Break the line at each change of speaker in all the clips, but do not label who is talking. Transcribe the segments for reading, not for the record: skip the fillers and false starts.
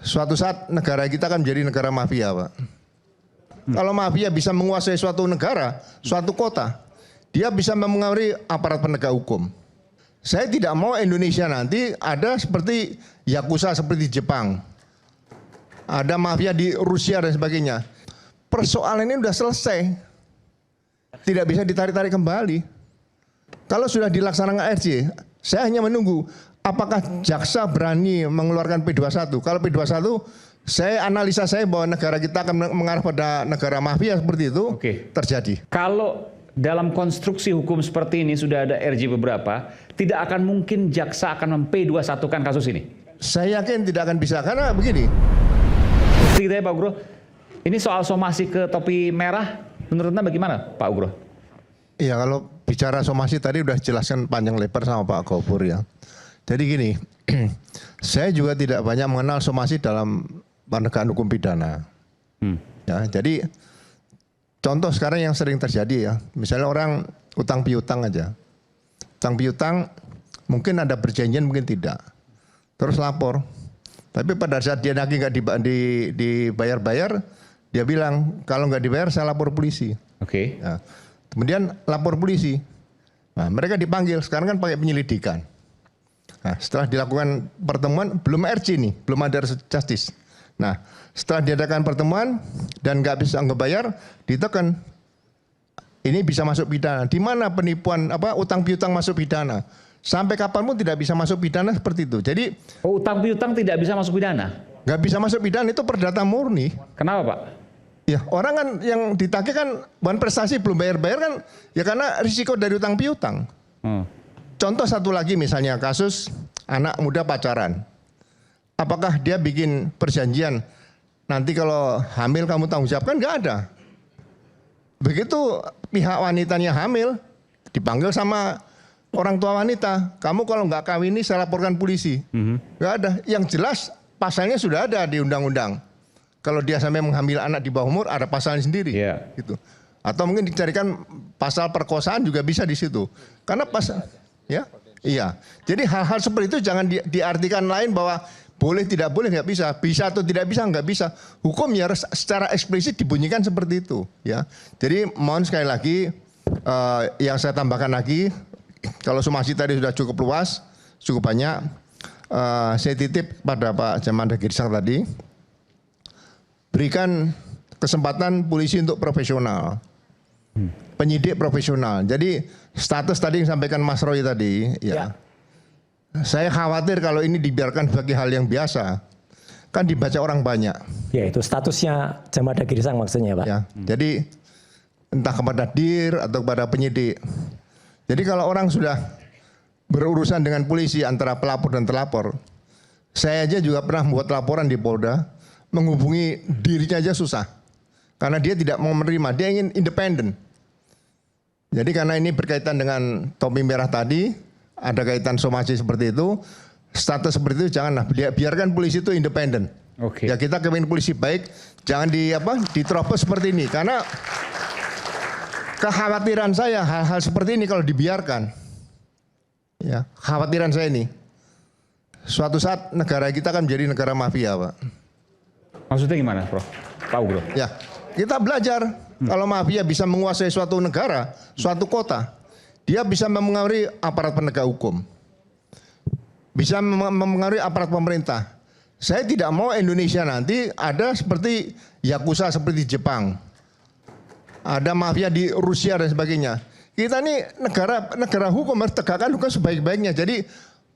Suatu saat negara kita akan menjadi negara mafia, Pak. Kalau mafia bisa menguasai suatu negara, suatu kota, dia bisa mempengaruhi aparat penegak hukum. Saya tidak mau Indonesia nanti ada seperti Yakuza seperti Jepang. Ada mafia di Rusia dan sebagainya. Persoalan ini sudah selesai. Tidak bisa ditarik-tarik kembali. Kalau sudah dilaksanakan RC, saya hanya menunggu apakah jaksa berani mengeluarkan P21. Kalau P21, analisa saya bahwa negara kita akan mengarah pada negara mafia seperti itu. Terjadi.
Kalau dalam konstruksi hukum seperti ini sudah ada RJ beberapa, tidak akan mungkin jaksa akan P21-kan kasus ini?
Saya yakin tidak akan bisa, karena begini.
Gitu ya Pak Ugro, ini soal somasi ke topi merah, menurut Anda bagaimana Pak Ugro?
Iya, kalau bicara somasi tadi udah jelaskan panjang lebar sama Pak Gofur ya. Jadi gini, saya juga tidak banyak mengenal somasi dalam penegakan hukum pidana. Ya, jadi contoh sekarang yang sering terjadi ya, misalnya orang utang piutang aja. Utang piutang mungkin ada perjanjian, mungkin tidak. Terus lapor. Tapi pada saat dia nagih nggak dibayar-bayar, dia bilang kalau nggak dibayar saya lapor polisi. Ya. Kemudian lapor polisi. Nah, mereka dipanggil, sekarang kan pakai penyelidikan. Nah, setelah dilakukan pertemuan, belum RC nih, belum ada justice. Nah, setelah diadakan pertemuan dan nggak bisa ngebayar, ditekan. Ini bisa masuk pidana. Di mana penipuan utang piutang masuk pidana? Sampai kapanpun tidak bisa masuk pidana seperti itu. Jadi
utang piutang tidak bisa masuk pidana?
Nggak bisa masuk pidana, itu perdata murni.
Kenapa Pak?
Ya, orang kan yang ditagih kan bukan prestasi, belum bayar-bayar kan, ya karena risiko dari utang piutang. Contoh satu lagi misalnya kasus anak muda pacaran. Apakah dia bikin perjanjian, nanti kalau hamil kamu tanggung jawab? Kan nggak ada. Begitu pihak wanitanya hamil, dipanggil sama orang tua wanita, kamu kalau nggak kawin ini saya laporkan polisi. Nggak ada. Yang jelas pasalnya sudah ada di undang-undang. Kalau dia sampai menghamil anak di bawah umur, ada pasalnya sendiri. Gitu. Atau mungkin dicarikan pasal perkosaan juga bisa di situ. Karena pasal, ya, iya. Jadi hal-hal seperti itu jangan diartikan lain bahwa boleh tidak boleh nggak bisa, bisa atau tidak bisa nggak bisa. Hukum ya secara eksplisit dibunyikan seperti itu. Ya. Jadi mohon sekali lagi yang saya tambahkan lagi. Kalau somasi tadi sudah cukup luas, cukup banyak. Saya titip pada Pak Jamanda Girsang tadi, berikan kesempatan polisi untuk profesional, penyidik profesional. Jadi status tadi yang disampaikan Mas Roy tadi, ya. Saya khawatir kalau ini dibiarkan sebagai hal yang biasa, kan dibaca orang banyak.
Ya, itu statusnya Jamanda Girsang maksudnya Pak.
Ya, jadi entah kepada DIR atau kepada penyidik. Jadi kalau orang sudah berurusan dengan polisi antara pelapor dan terlapor, saya aja juga pernah membuat laporan di Polda, menghubungi dirinya aja susah. Karena dia tidak mau menerima, dia ingin independen. Jadi karena ini berkaitan dengan topi merah tadi, ada kaitan somasi seperti itu, status seperti itu janganlah, biarkan polisi itu independen. Ya kita kepingin polisi baik, jangan diterobos seperti ini. Karena kekhawatiran saya hal-hal seperti ini kalau dibiarkan, ya khawatiran saya ini, suatu saat negara kita akan menjadi negara mafia, Pak.
Maksudnya gimana, Prof? Pak Ugro?
Ya, kita belajar kalau mafia bisa menguasai suatu negara, suatu kota, dia bisa mempengaruhi aparat penegak hukum, bisa mempengaruhi aparat pemerintah. Saya tidak mau Indonesia nanti ada seperti Yakuza seperti Jepang. Ada mafia di Rusia dan sebagainya. Kita ini negara hukum, harus tegakkan hukum sebaik-baiknya. Jadi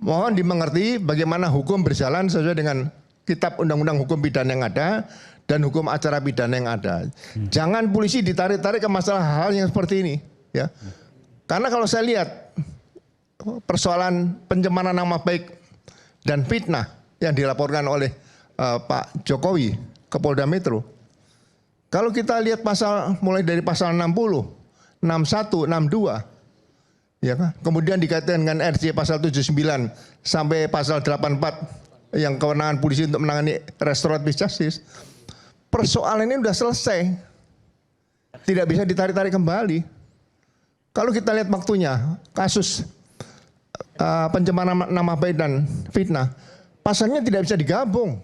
mohon dimengerti bagaimana hukum berjalan sesuai dengan kitab undang-undang hukum pidana yang ada dan hukum acara pidana yang ada. Jangan polisi ditarik-tarik ke masalah hal yang seperti ini. Ya. Karena kalau saya lihat persoalan pencemaran nama baik dan fitnah yang dilaporkan oleh Pak Jokowi ke Polda Metro. Kalau kita lihat pasal mulai dari pasal 60, 61, 62, ya kan? Kemudian dikaitkan dengan RC pasal 79 sampai pasal 84 yang kewenangan polisi untuk menangani restoratif justice. Persoalan ini sudah selesai. Tidak bisa ditarik-tarik kembali. Kalau kita lihat waktunya, kasus pencemaran nama baik dan fitnah, pasalnya tidak bisa digabung.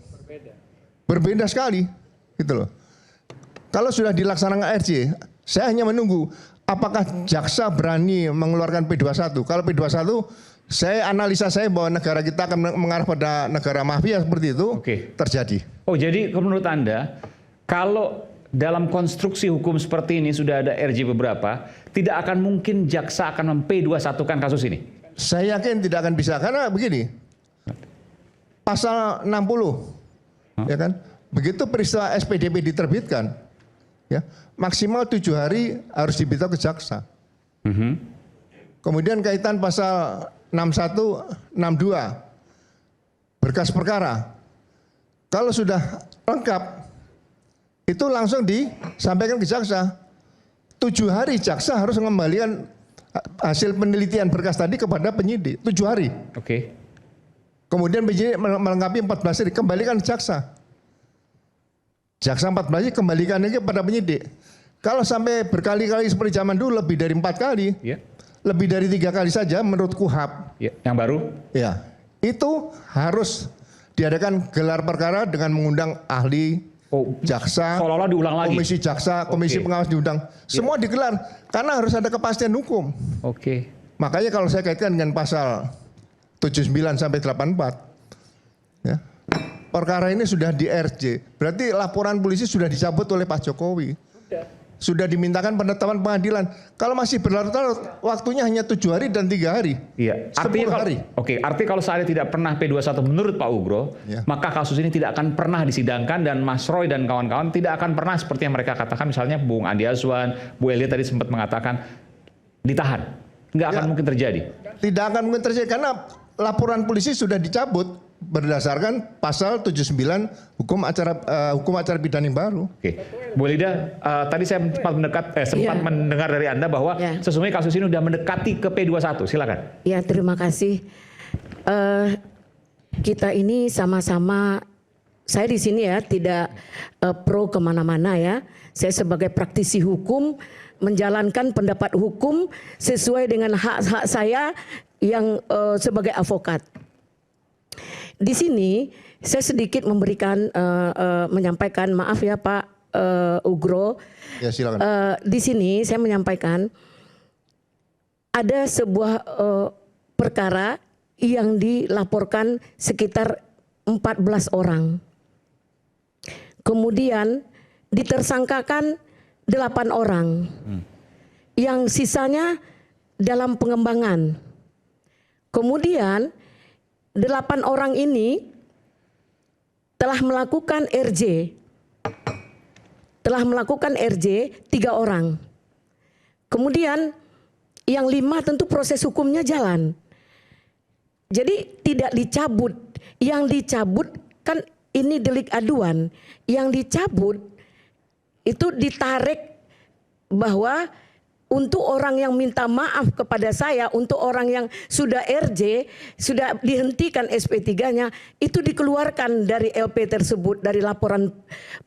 Berbeda sekali, gitu loh. Kalau sudah dilaksanakan RJ, saya hanya menunggu apakah jaksa berani mengeluarkan P21. Kalau P21, analisa saya bahwa negara kita akan mengarah pada negara mafia seperti itu terjadi.
Oh, jadi menurut Anda, kalau dalam konstruksi hukum seperti ini sudah ada RJ beberapa, tidak akan mungkin jaksa akan P21-kan kasus ini?
Saya yakin tidak akan bisa, karena begini, pasal 60, ya kan, begitu peristiwa SPDP diterbitkan, ya maksimal 7 hari harus diberitahu ke jaksa. Kemudian kaitan pasal 61, 62, berkas perkara, kalau sudah lengkap, itu langsung disampaikan ke jaksa. 7 hari jaksa harus mengembalikan hasil penelitian berkas tadi kepada penyidik. 7 hari.
Oke.
Kemudian penyidik melengkapi 14 hari, kembalikan ke jaksa. Jaksa 14 hari kembalikan lagi kepada penyidik. Kalau sampai berkali-kali seperti zaman dulu, lebih dari 4 kali, lebih dari 3 kali saja menurut KUHAP.
Yang baru?
Ya, itu harus diadakan gelar perkara dengan mengundang ahli, jaksa,
seolah-olah diulang lagi.
komisi jaksa, komisi pengawas diundang. Semua digelar karena harus ada kepastian hukum.
Oke.
Makanya kalau saya kaitkan dengan pasal 79 sampai 84, ya, perkara ini sudah di RJ. Berarti laporan polisi sudah dicabut oleh Pak Jokowi. Sudah dimintakan penetapan pengadilan. Kalau masih berlarut-larut, waktunya hanya 7 hari dan 3 hari.
Iya.
10 hari.
Artinya kalau saya tidak pernah P21 menurut Pak Ugro, maka kasus ini tidak akan pernah disidangkan dan Mas Roy dan kawan-kawan tidak akan pernah seperti yang mereka katakan, misalnya Bung Andi Azwan, Bu Elia tadi sempat mengatakan ditahan. Nggak akan mungkin terjadi. Tidak
akan mungkin terjadi karena laporan polisi sudah dicabut berdasarkan pasal 79 hukum acara pidana yang baru.
Oke. Bu Lida, tadi saya sempat mendengar dari Anda bahwa sesungguhnya kasus ini sudah mendekati ke P21. Silakan.
Ya, terima kasih. Kita ini sama-sama, saya di sini ya tidak pro kemana-mana ya. Saya sebagai praktisi hukum menjalankan pendapat hukum sesuai dengan hak-hak saya yang sebagai advokat. Di sini saya sedikit memberikan menyampaikan, maaf ya Pak Ugro.
Ya, silakan.
Di sini saya menyampaikan ada sebuah perkara yang dilaporkan sekitar 14 orang. Kemudian ditersangkakan 8 orang. Yang sisanya dalam pengembangan. Kemudian 8 orang ini telah melakukan RJ. Telah melakukan RJ 3 orang. Kemudian yang 5 tentu proses hukumnya jalan. Jadi tidak dicabut. Yang dicabut kan ini delik aduan. Yang dicabut itu ditarik bahwa untuk orang yang minta maaf kepada saya, untuk orang yang sudah RJ, sudah dihentikan SP3-nya, itu dikeluarkan dari LP tersebut, dari laporan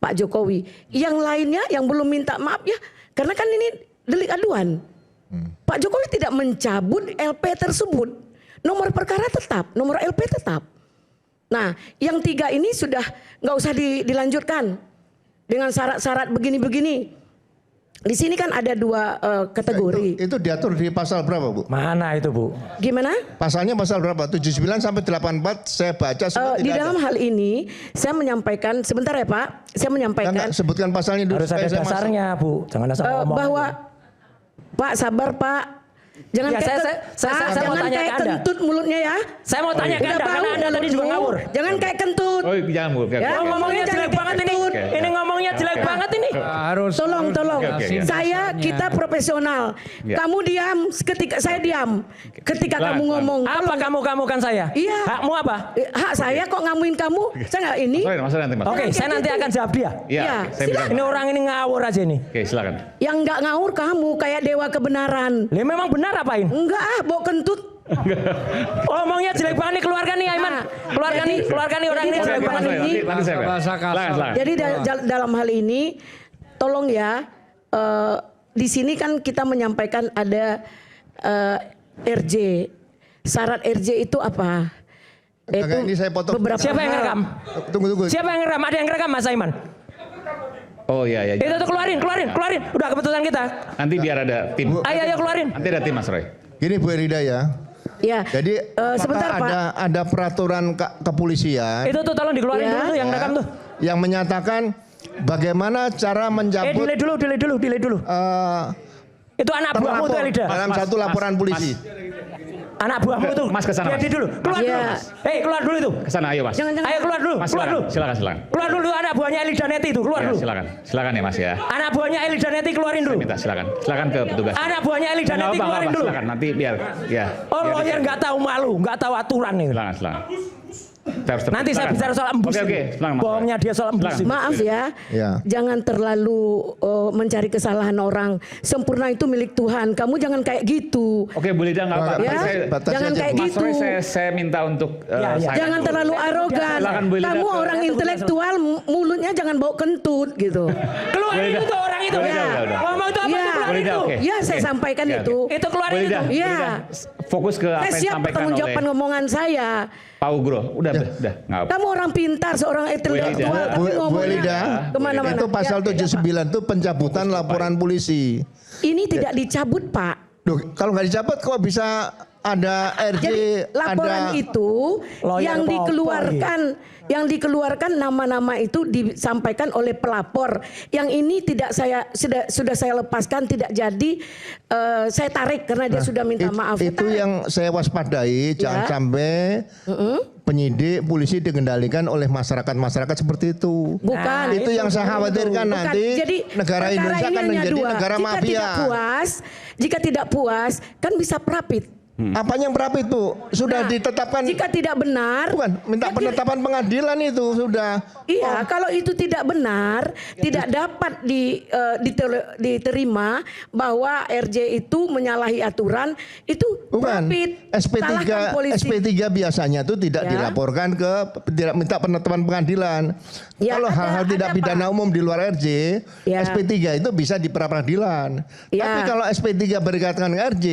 Pak Jokowi. Yang lainnya yang belum minta maaf ya, karena kan ini delik aduan. Pak Jokowi tidak mencabut LP tersebut. Nomor perkara tetap, nomor LP tetap. Nah, yang 3 ini sudah nggak usah dilanjutkan dengan syarat-syarat begini-begini. Di sini kan ada 2 kategori.
Itu diatur di pasal berapa, Bu?
Mana itu, Bu?
Gimana?
Pasalnya pasal berapa? 79 sampai 84 saya baca
di dalam hal ini saya menyampaikan, sebentar ya Pak, saya menyampaikan.
Enggak, sebutkan pasalnya dulu.
Harus ada dasarnya, Bu. Jangan asal ngomong.
Bahwa Pak sabar Pak. Jangan
ya, saya mau tanya
kayak
ke Anda.
kentut mulutnya ya.
Saya mau tanya ke Anda karena Anda tadi juga ngawur.
Jangan kayak kentut.
Oh, jangan Bu.
Ya,
ngomongnya jelek banget ini. Ini ngomongnya jelek banget ini.
Harus. Tolong. Kita profesional. Kamu diam ketika saya diam. Ketika kamu ngomong.
Apa kamu kan saya?
Iya.
Hakmu apa?
Hak saya kok ngamuin kamu? Saya nggak ini.
Oke, saya nanti akan jawab dia.
Iya.
Ini orang ini ngawur aja nih.
Oke, silakan.
Yang nggak ngawur kamu kayak dewa kebenaran.
Memang benar apain?
Enggak, bawa kentut.
Ngomongnya jelek banget nih, keluarkan nih Aiman. Keluarkan nih orang ini jelek banget ini.
Jadi dalam hal ini tolong ya, di sini kan kita menyampaikan ada RJ. Syarat RJ itu apa?
Enggak, ini saya potong.
beberapa
Siapa yang ngerekam?
Tunggu.
Siapa yang ngerekam? Ada yang ngerekam Mas Aiman?
Oh iya ya.
Itu tuh keluarin. Udah keputusan kita.
Nanti biar ada tim.
Ayo keluarin.
Nanti ada tim Mas Roy.
Gini Bu Erida ya.
Ya.
Jadi
sebentar
apakah
Pak.
ada peraturan kepolisian
Itu tuh tolong dikeluarin
Ya.
dulu tuh yang rekam tuh.
yang menyatakan bagaimana cara menjabut
Delay dulu. Itu anak buahmu tuh
terlapor
Elida.
dalam satu laporan polisi.
Anak buahmu tuh.
Mas kesana, Mas.
Dulu. Keluar dulu.
Iya.
Keluar dulu itu.
Kesana ayo Mas.
Jangan.
Ayo keluar dulu.
Mas
Keluar dulu.
silakan.
Keluar dulu anak buahnya Elida Neti itu. Keluar
Ya,
dulu.
silakan ya Mas ya.
Anak buahnya Elida Neti keluarin dulu.
Minta silakan ke petugas.
Anak buahnya Elida Neti keluarin dulu.
Silakan nanti biar ya.
Oh lawyer nggak tahu malu, nggak tahu aturan nih.
Silakan.
Nanti saya bicara soal embus.
Oke, silakan Mas.
Bohongnya dia soal embus.
Silakan.
Maaf ya,
Ya.
jangan terlalu mencari kesalahan orang. Sempurna itu milik Tuhan. Kamu jangan kayak gitu.
Oke, Bu Lida nggak apa-apa.
Ya,
Saya-
batas
jangan
aja,
kayak
Bu.
Mas
gitu.
Roy saya minta untuk
Ya.
saya-
Jangan terlalu arogan.
Silakan, Bu Lida.
Kamu orang
Saya tunggu,
intelektual, mulutnya jangan bau kentut gitu.
Keluarin
Boleh
itu
dah.
orang itu.
Boleh dah, udah.
Ngomong itu apa
Ya.
itu keluarin
Boleh dah,
itu.
oke.
Ya, saya sampaikan
Ya,
itu.
Itu keluarin
Boleh
itu.
dah.
Iya.
Fokus ke apa
Saya
yang
siap
disampaikan
bertanggung
oleh
jawab ngomongan saya.
Pak Ugro. Udah nggak apa.
Kamu orang pintar, seorang intelektual,
Elida.
tapi
Bu
ngomongnya
Elida,
kemana-mana.
itu pasal
Ya,
79 itu pencabutan laporan polisi.
Ini tidak dicabut, Pak.
Duh, kalau nggak dicabut kok bisa ada RJ,
Jadi laporan
ada
itu
Lawyer
yang
apa-apa dikeluarkan nama-nama itu disampaikan oleh pelapor. Yang ini tidak sudah saya lepaskan, tidak jadi saya tarik karena dia sudah minta maaf.
Itu yang saya waspadai, jangan
Ya.
sampai penyidik polisi dikendalikan oleh masyarakat seperti itu.
Bukan.
Nah,
itu yang saya khawatirkan
Bukan.
nanti
Jadi,
negara
perkara
Indonesia
ini
akan
hanya
menjadi
dua.
negara mafia.
Jika tidak puas, kan bisa perapit.
Apanya yang berapa itu? Sudah
Nah,
ditetapkan.
Jika tidak benar,
Bukan, minta penetapan pengadilan itu sudah.
iya, kalau itu tidak benar, tidak dapat diterima bahwa RJ itu menyalahi aturan, itu
Bukan.
perapit. Salahkan polisi.
SP3 biasanya itu tidak
Ya.
dilaporkan tidak minta penetapan pengadilan.
Ya,
Kalau
ada,
hal-hal tidak
ada,
pidana
Pak.
umum di luar RJ,
Ya.
SP3 itu bisa di pra-peradilan.
Ya.
Tapi kalau SP3 berkaitan dengan RJ,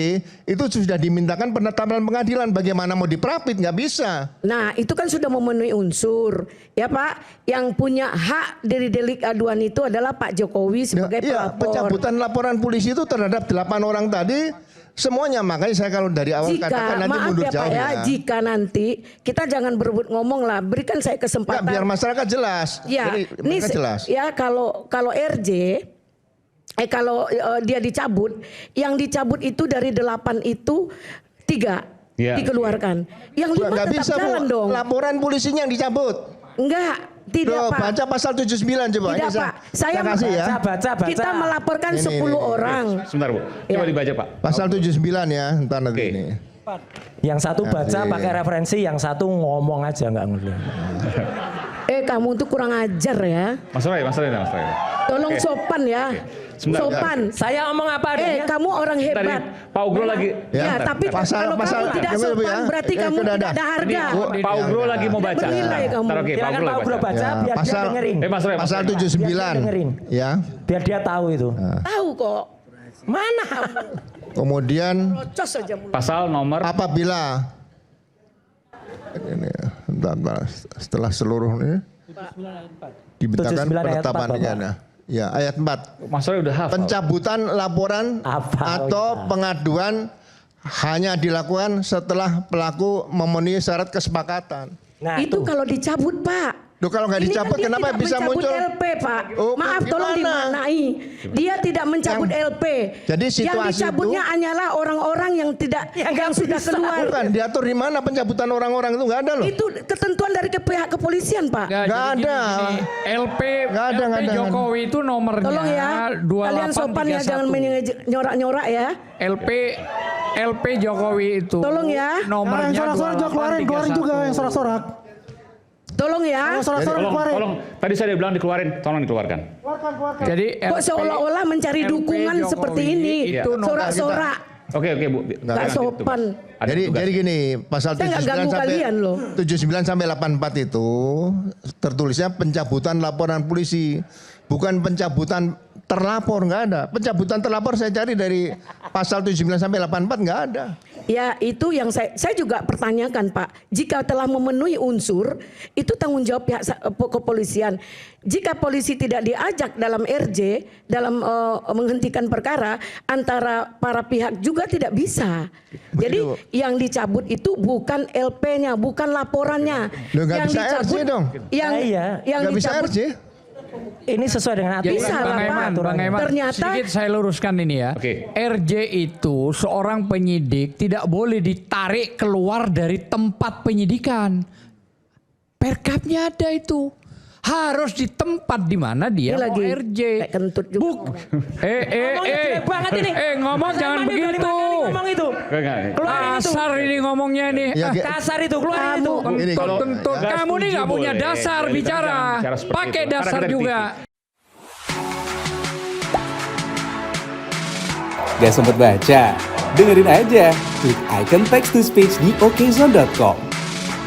itu sudah dimintakan penetapan pengadilan. Bagaimana mau diperapit? Nggak bisa.
Nah, itu kan sudah memenuhi unsur. Ya Pak, yang punya hak dari delik aduan itu adalah Pak Jokowi sebagai
Iya,
pelapor.
pencabutan laporan polisi itu terhadap 8 orang tadi semuanya. Makanya saya kalau dari awal katakan nanti
maaf
mundur
ya Pak
jauh
ya, jika nanti kita jangan berebut ngomong lah, berikan saya
Nggak,
kesempatan.
biar masyarakat jelas.
Ya,
Jadi,
ini
mereka jelas.
ya kalau RJ kalau dia dicabut, yang dicabut itu dari 8 itu 3
Ya.
dikeluarkan. Yang 5
Nggak
tetap
bisa, Bu.
jalan dong.
Laporan polisinya yang dicabut.
Enggak, tidak
Loh,
Pak.
baca pasal 79 coba.
Tidak
Ini
Pak, saya
kasih ya.
Baca.
kita melaporkan
Ini,
10
ini.
orang.
Sebentar Bu. Coba
Ya.
dibaca Pak.
Pasal 79 ya, entar nanti
Oke.
ini.
Yang satu baca
iya.
pakai referensi, yang satu ngomong aja nggak ngerti.
Kamu tuh kurang ajar ya.
Mas Roy.
Tolong
Oke.
sopan ya.
Sebentar,
Sopan.
Saya ngomong apa adanya?
Kamu orang
Tadi
hebat.
Pak Ugro lagi.
Ya,
Ya,
tapi
pasal-
kalau
pasal-
kamu tidak
Tunggu, Bu,
sopan
ya.
berarti kamu
Sudah
tidak ada harga.
Pak Ugro lagi mau baca.
Bernilai kamu.
Ntar, oke, Pak
Silakan
Ugro
Pak Ugro
baca.
baca
Ya,
biar
pasal-
dia dengerin.
Mas Roy.
Pasal
Biar dia
79
dengerin.
ya.
Biar dia tahu itu.
Tahu kok.
Mana?
Kemudian
Procos saja mulut.
Pasal nomor
apabila ini bentar, setelah seluruh ini diberikan
79 ayat
penetapan
4, Bapak.
pidana. Ya, ayat 4.
Mas Roy udah hafal.
Pencabutan laporan
Hafal,
atau
ya.
pengaduan hanya dilakukan setelah pelaku memenuhi syarat kesepakatan.
Nah,
Itu kalau dicabut Pak.
Duh, kalau nggak
Ini
dicabut
kan dia
kenapa
tidak
bisa
mencabut
muncul?
LP Pak.
Oh,
Maaf tolong
gimana?
dimaknai. Dia tidak mencabut LP.
Jadi
yang
situasi
dicabutnya hanyalah orang-orang yang tidak yang sudah keluar.
Bukan diatur di mana pencabutan orang-orang itu nggak ada loh.
Itu ketentuan dari pihak kepolisian Pak.
Nggak
jadi
ada.
gini, LP
Nggak ada, nggak ada.
Jokowi itu nomornya
Tolong ya. Kalian sopan ya, jangan
2831.
main nyorak-nyorak ya.
LP Jokowi itu
Tolong ya.
nomornya
yang sorak-sorak juga keluarin juga yang sorak-sorak.
Tolong ya.
Yang sorak-sorak keluarin.
Tolong. Tadi saya udah bilang dikeluarin, tolong dikeluarkan.
Jadi
Kok seolah-olah mencari
LP
dukungan
Jokowi
seperti ini.
itu nomor
Sorak-sorak.
Oke Bu.
Nggak
Ada
sopan.
tugas. Ada
Jadi
tugas.
jadi gini, pasal
Saya nggak
79
ganggu
sampai
kalian loh.
79 sampai 84 itu tertulisnya pencabutan laporan polisi, bukan pencabutan terlapor, nggak ada. Pencabutan terlapor saya cari dari pasal 79 sampai 84 nggak ada.
Ya itu yang saya juga pertanyakan Pak. Jika telah memenuhi unsur itu tanggung jawab pihak kepolisian. Jika polisi tidak diajak dalam RJ dalam menghentikan perkara, antara para pihak juga tidak bisa. Jadi yang dicabut itu bukan LP-nya, bukan laporannya.
Loh, nggak
yang
bisa
dicabut
RJ dong.
yang
Nggak bisa
dicabut
RJ.
Ini sesuai dengan aturan.
Bisa lah, Pak.
Bang Eman,
Ternyata-
sedikit saya luruskan ini ya.
Oke.
RJ itu seorang penyidik tidak boleh ditarik keluar dari tempat penyidikan. Perkapnya ada itu. Harus di tempat di mana dia
Ini
mau
lagi
RJ.
kayak kentut juga.
Ngomongnya jelek banget ini.
Ngomong
Mas
jangan
Arman ini
begitu.
kali ngomong itu. Keluarin itu.
Kasar ini ngomongnya nih.
Ya,
Kasar itu, keluarin itu.
Ini kalau-
Kentut.
nggak
Kamu nih
setuju
nggak punya
boleh.
dasar
Boleh,
bicara.
jangan bicara seperti
Pakai
itu.
dasar
Karena kita
juga.
Gak sempet baca? Dengerin aja, klik icon text to speech di okezone.com.